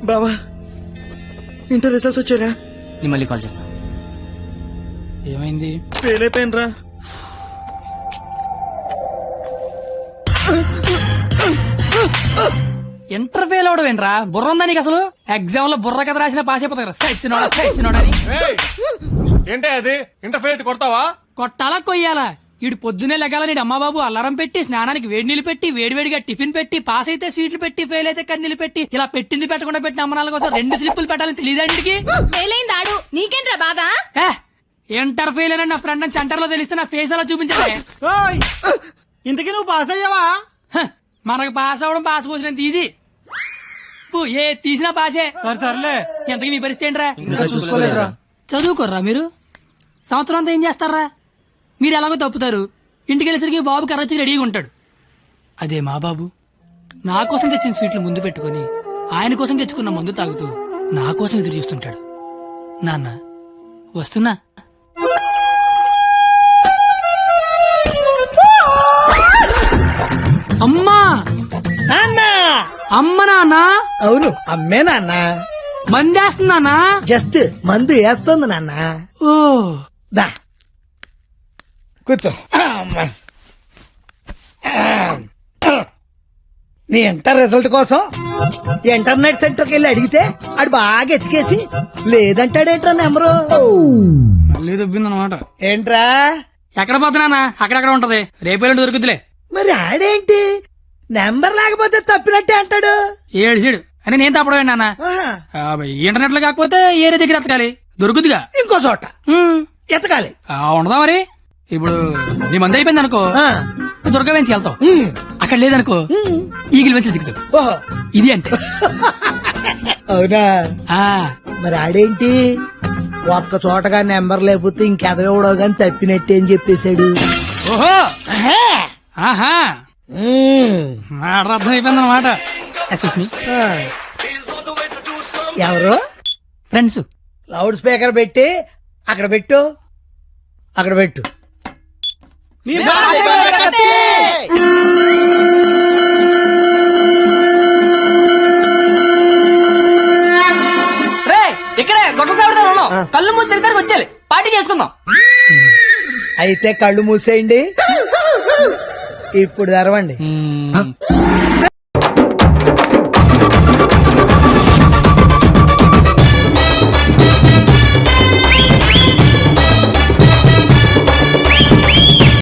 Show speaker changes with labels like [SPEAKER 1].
[SPEAKER 1] బావా inter results వచ్చారా?
[SPEAKER 2] నేను మళ్ళీ కాల్ చేస్తా. ఏమైంది?
[SPEAKER 1] ఫెయిల్ అయిపోయినరా.
[SPEAKER 2] ఇంటర్ ఫెయిల్ అవడం ఏంట్రా? బుర్ర ఉందా నీకు అసలు? ఎగ్జామ్ లో బుర్ర కథ రాసిన పాస్ అయిపోతా సచ్చినోడని.
[SPEAKER 3] ఏంటే అది ఇంటర్ ఫెయిల్ అయితే కొడతావా?
[SPEAKER 2] కొట్టాలా కొయ్యాలా? వీడు పొద్దునే లెగాల నీడు అమ్మబాబు అల్లారం పెట్టి స్నానానికి వేడి నీళ్ళు పెట్టి వేడివేడిగా టిఫిన్ పెట్టి పాస్ అయితే స్వీట్లు పెట్టి ఫెయిల్ అయితే కన్నీళ్ళు పెట్టి ఇలా పెట్టింది పెట్టకుండా పెట్టిన అమ్మనాల కోసం 2 స్లిప్పులు పెట్టాలని తెలియదండికి.
[SPEAKER 4] ఫెయిలైందాడు నీకేంట్రా బాధ?
[SPEAKER 2] ఇంటర్ ఫెయిల్ అని నా ఫ్రెండ్ అని సెంటర్ లో తెలిస్తే నా ఫేస్ అలా చూపించాలి.
[SPEAKER 1] ఇంతకీ నువ్వు పాస్ అయ్యావా?
[SPEAKER 2] మనకు పాస్ అవడం పాస్ పోసినంత ఈజీ. ఏ తీసినా పాసే.
[SPEAKER 1] సర్లే.
[SPEAKER 2] ఎంతకీ మీ పరిస్థితి ఏంట్రా?
[SPEAKER 1] చూసుకోలేదురా.
[SPEAKER 2] చదువుకోర్రా మీరు. సంవత్సరం అంతా ఏం చేస్తారా? మీరు ఎలాగో తప్పుతారు. ఇంటికి వెళ్ళేసరికి బాబు కర్రొచ్చి రెడీగా ఉంటాడు. అదే మా బాబు నా కోసం తెచ్చిన స్వీట్లు ముందు పెట్టుకుని ఆయన కోసం తెచ్చుకున్న మందు తాగుతూ నా కోసం ఎదురు చూస్తుంటాడు. నాన్న వస్తున్నా. అమ్మా
[SPEAKER 5] నాన్న.
[SPEAKER 2] అమ్మ నాన్న.
[SPEAKER 5] అవును అమ్మే నాన్న.
[SPEAKER 2] మందేస్తున్నానా?
[SPEAKER 5] జస్ట్ మందు వేస్తుంది నాన్న.
[SPEAKER 2] ఓ
[SPEAKER 5] దా కూర్చో. అమ్మా. నీ ఇంటర్ రిజల్ట్ కోసం ఇంటర్నెట్ సెంటర్కి వెళ్ళి అడిగితే ఆడు బాగా ఎతికేసి లేదంటాడేంట్రా నెంబరు.
[SPEAKER 2] మళ్ళీ దొబ్బిందనమాట.
[SPEAKER 5] ఏంట్రా?
[SPEAKER 2] ఎక్కడ పోతున్నానా? అక్కడక్కడ ఉంటది. రేపు దొరుకుతులే.
[SPEAKER 5] మరి ఆడేంటి నెంబర్ లేకపోతే తప్పినట్టే అంటాడు.
[SPEAKER 2] ఏడు అని నేను తప్పడం నాన్న.
[SPEAKER 5] ఆహా.
[SPEAKER 2] ఇంటర్నెట్ లో కాకపోతే ఏరే దగ్గర ఎతకాలి. దొరుకుతుగా
[SPEAKER 5] ఇంకో చోట ఎతకాలి.
[SPEAKER 2] ఉండదా మరి? ఇప్పుడు నీ మంది అయిపోయింది అనుకో,
[SPEAKER 5] ఆ.
[SPEAKER 2] దుర్గా వెంచి వెళ్తావు.
[SPEAKER 5] ఉమ్.
[SPEAKER 2] అక్కడ లేదనుకో ఈగిల్ వెంచి దిగుతావు.
[SPEAKER 5] ఓహో.
[SPEAKER 2] ఇది అంతే.
[SPEAKER 5] అవునా?
[SPEAKER 2] ఆ
[SPEAKER 5] మరి ఆడేంటి ఒక్క చోటగా నెంబర్ లేకపోతే ఇంకెదవడో గాని తప్పినట్టే అని చెప్పేశాడు.
[SPEAKER 2] ఓహో ఆహా అర్థం అయిపోయింది అనమాట.
[SPEAKER 5] ఎవరు?
[SPEAKER 2] ఫ్రెండ్స్.
[SPEAKER 5] లౌడ్ స్పీకర్ పెట్టి అక్కడ పెట్టు. అక్కడ పెట్టు.
[SPEAKER 2] ఇక్కడే గొడవ సావిడతాను ఉన్నాం. కళ్ళు మూసి తెరిసరికి వచ్చేయాలి. పార్టీ చేసుకుందాం.
[SPEAKER 5] అయితే కళ్ళు మూసేయండి. ఇప్పుడు తెరవండి.